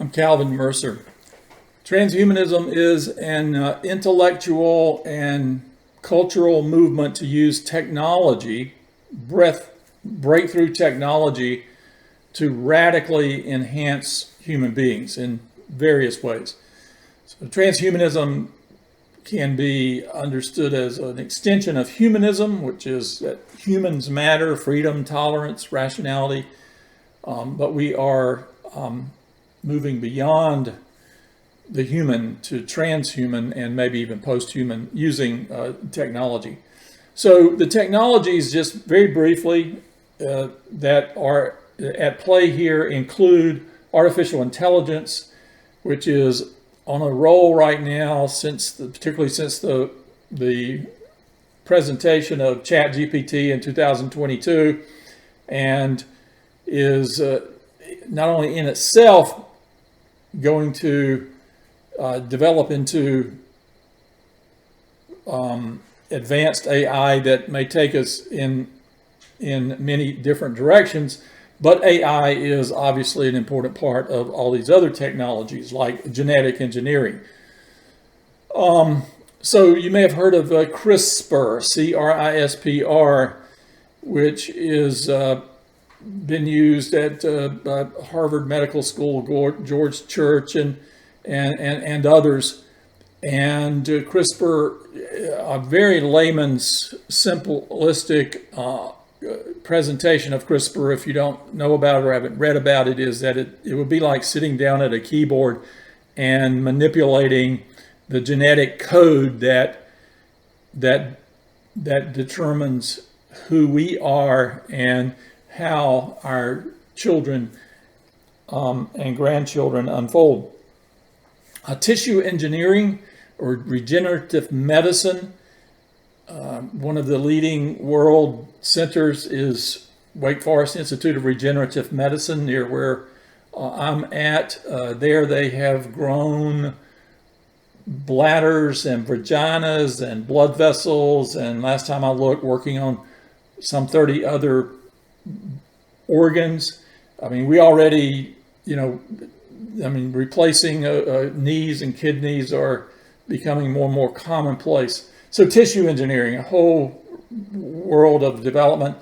I'm Calvin Mercer. Transhumanism is an intellectual and cultural movement to use technology, breakthrough technology, to radically enhance human beings in various ways. So transhumanism can be understood as an extension of humanism, which is that humans matter, freedom, tolerance, rationality, but we are moving beyond the human to transhuman and maybe even post-human using technology. So the technologies, just very briefly, that are at play here include artificial intelligence, which is on a roll right now, particularly since the presentation of ChatGPT in 2022, and is not only in itself going to develop into advanced AI that may take us in many different directions, but AI is obviously an important part of all these other technologies like genetic engineering. So you may have heard of CRISPR, C-R-I-S-P-R, which is been used at Harvard Medical School, George Church, and others. And CRISPR, a very layman's, simplistic presentation of CRISPR, if you don't know about it or haven't read about it, is that it would be like sitting down at a keyboard and manipulating the genetic code that determines who we are and how our children and grandchildren unfold. Tissue engineering or regenerative medicine, one of the leading world centers is Wake Forest Institute of Regenerative Medicine near where I'm at. There they have grown bladders and vaginas and blood vessels, and last time I looked, working on some 30 other organs. I mean, we already, replacing knees and kidneys are becoming more and more commonplace. So tissue engineering, a whole world of development.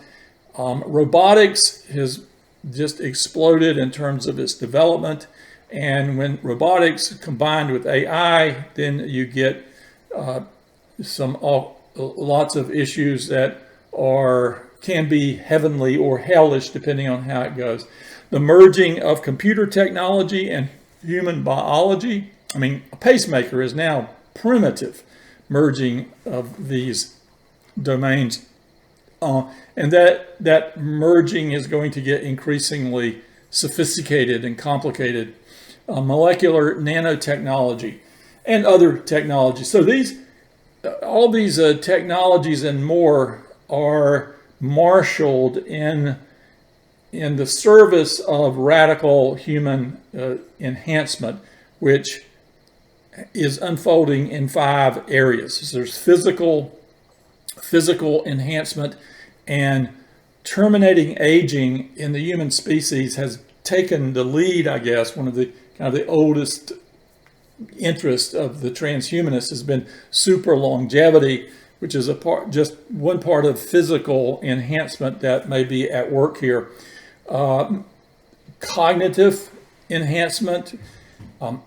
Robotics has just exploded in terms of its development. And when robotics combined with AI, then you get lots of issues that can be heavenly or hellish, depending on how it goes. The merging of computer technology and human biology. I mean, a pacemaker is now primitive merging of these domains. And that merging is going to get increasingly sophisticated and complicated. Molecular nanotechnology and other technologies. So all these technologies and more are marshaled in the service of radical human enhancement, which is unfolding in 5 areas. So there's physical enhancement, and terminating aging in the human species has taken the lead, I guess. One of the the oldest interest of the transhumanists has been super longevity, which is just one part of physical enhancement that may be at work here. Cognitive enhancement,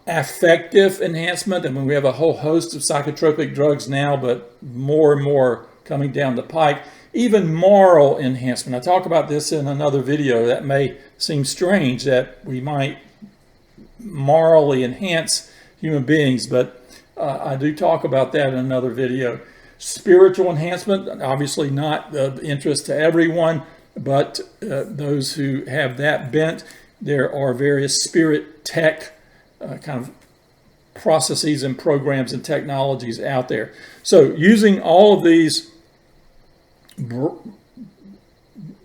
affective enhancement. I mean, we have a whole host of psychotropic drugs now, but more and more coming down the pike. Even moral enhancement. I talk about this in another video. That may seem strange that we might morally enhance human beings, but I do talk about that in another video. Spiritual enhancement, obviously not of interest to everyone, but those who have that bent. There are various spirit tech kind of processes and programs and technologies out there. So using all of these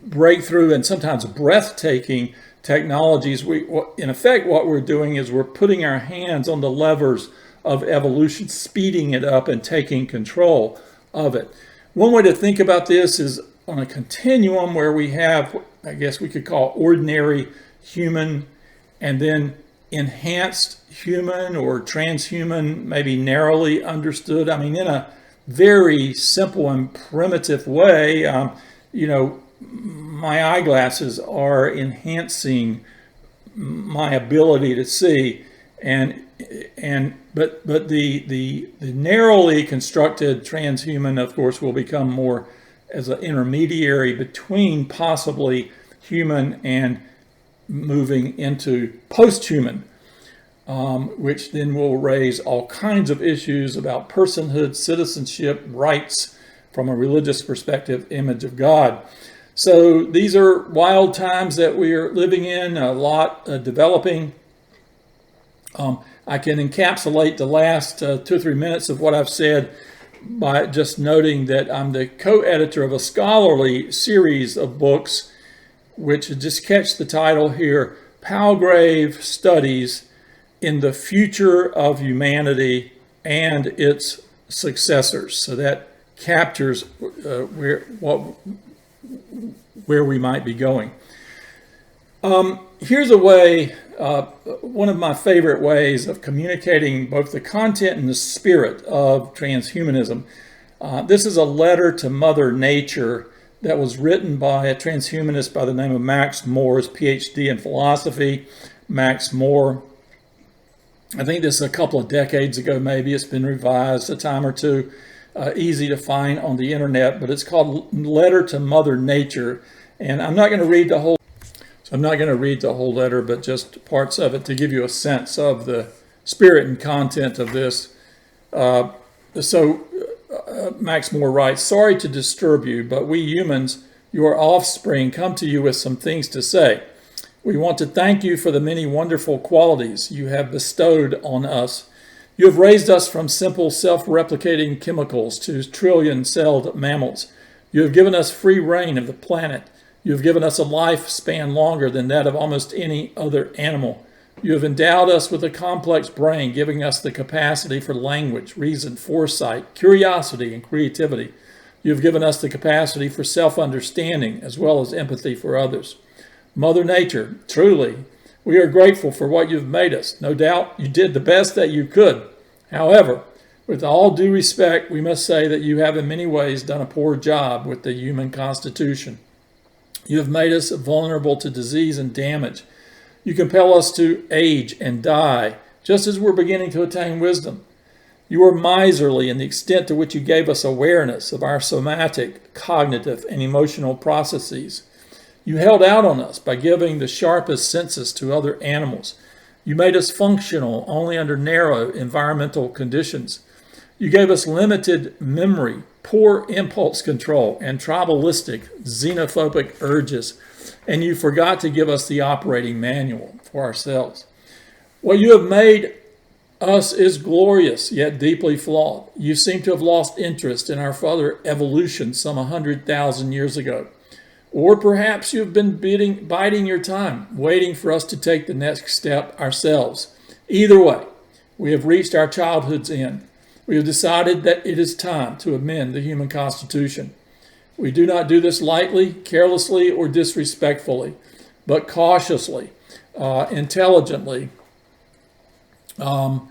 breakthrough and sometimes breathtaking technologies, in effect what we're doing is we're putting our hands on the levers of evolution, speeding it up and taking control of it. One way to think about this is on a continuum where we have, I guess we could call ordinary human, and then enhanced human or transhuman, maybe narrowly understood. I mean, in a very simple and primitive way, my eyeglasses are enhancing my ability to see, but the narrowly constructed transhuman, of course, will become more as an intermediary between possibly human and moving into post-human, which then will raise all kinds of issues about personhood, citizenship, rights from a religious perspective, image of God. So these are wild times that we are living in, a lot developing. I can encapsulate the last 2 or 3 minutes of what I've said by just noting that I'm the co-editor of a scholarly series of books, which just catch the title here, Palgrave Studies in the Future of Humanity and Its Successors. So that captures where we might be going. Here's a way, one of my favorite ways of communicating both the content and the spirit of transhumanism. This is a letter to Mother Nature that was written by a transhumanist by the name of Max More, his PhD in philosophy. Max More, I think this is a couple of decades ago, maybe. It's been revised a time or two. Easy to find on the internet, but it's called Letter to Mother Nature. And I'm not going to read the whole letter, but just parts of it to give you a sense of the spirit and content of this. Max More writes, "Sorry to disturb you, but we humans, your offspring, come to you with some things to say. We want to thank you for the many wonderful qualities you have bestowed on us. You have raised us from simple self-replicating chemicals to trillion-celled mammals. You have given us free reign of the planet. You have given us a lifespan longer than that of almost any other animal. You have endowed us with a complex brain, giving us the capacity for language, reason, foresight, curiosity, and creativity. You have given us the capacity for self-understanding as well as empathy for others. Mother Nature, truly, we are grateful for what you've made us. No doubt you did the best that you could. However, with all due respect, we must say that you have in many ways done a poor job with the human constitution. You have made us vulnerable to disease and damage. You compel us to age and die, just as we're beginning to attain wisdom. You are miserly in the extent to which you gave us awareness of our somatic, cognitive, and emotional processes. You held out on us by giving the sharpest senses to other animals. You made us functional only under narrow environmental conditions. You gave us limited memory, poor impulse control, and tribalistic, xenophobic urges. And you forgot to give us the operating manual for ourselves. What you have made us is glorious, yet deeply flawed. You seem to have lost interest in our further evolution some 100,000 years ago. Or perhaps you have been biding your time, waiting for us to take the next step ourselves. Either way, we have reached our childhood's end. We have decided that it is time to amend the human constitution. We do not do this lightly, carelessly, or disrespectfully, but cautiously, intelligently, and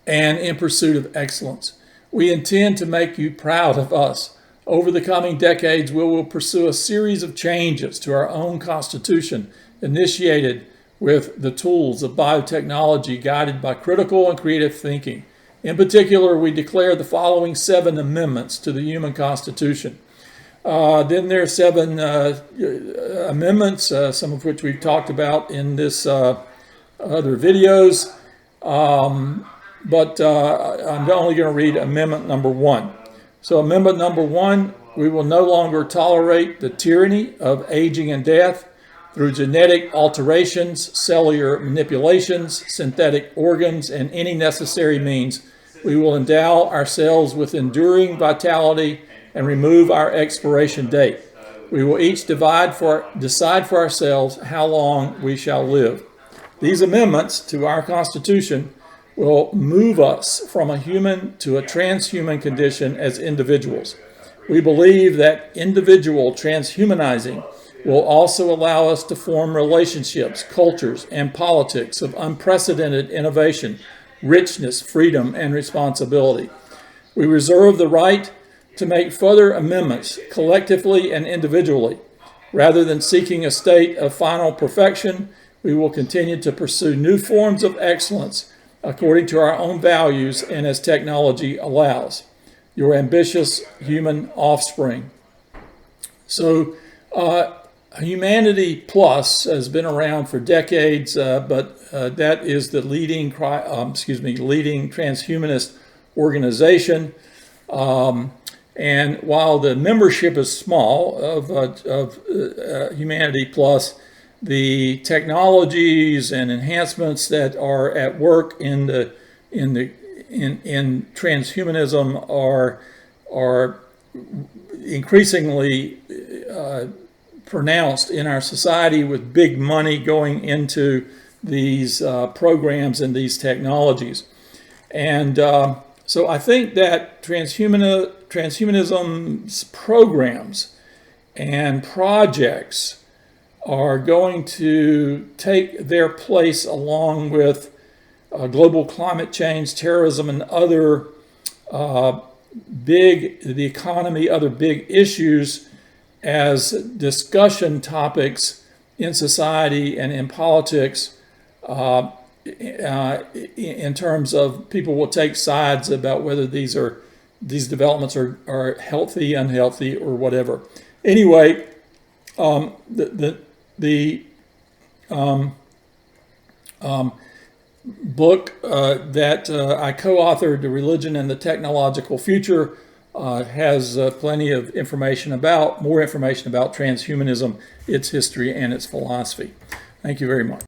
in pursuit of excellence. We intend to make you proud of us. Over the coming decades, we will pursue a series of changes to our own constitution, initiated with the tools of biotechnology, guided by critical and creative thinking. In particular, we declare the following 7 amendments to the human constitution. Then there are 7 amendments, some of which we've talked about in this other videos. But I'm only going to read amendment number 1. So amendment number 1, we will no longer tolerate the tyranny of aging and death through genetic alterations, cellular manipulations, synthetic organs, and any necessary means. We will endow ourselves with enduring vitality and remove our expiration date. We will each decide for ourselves how long we shall live. These amendments to our Constitution will move us from a human to a transhuman condition as individuals. We believe that individual transhumanizing will also allow us to form relationships, cultures, and politics of unprecedented innovation, richness, freedom, and responsibility. We reserve the right to make further amendments collectively and individually. Rather than seeking a state of final perfection, we will continue to pursue new forms of excellence according to our own values and as technology allows. Your ambitious human offspring. So, Humanity Plus has been around for decades, but that is the leading transhumanist organization. And while the membership is small of Humanity Plus, the technologies and enhancements that are at work in transhumanism are increasingly pronounced in our society, with big money going into these programs and these technologies. And so I think that transhumanism's programs and projects are going to take their place along with global climate change, terrorism, and other the economy, other big issues as discussion topics in society and in politics, in terms of people will take sides about whether these developments are healthy, unhealthy, or whatever. Anyway, the book that I co-authored, The Religion and the Technological Future, has plenty of more information about transhumanism, its history, and its philosophy. Thank you very much.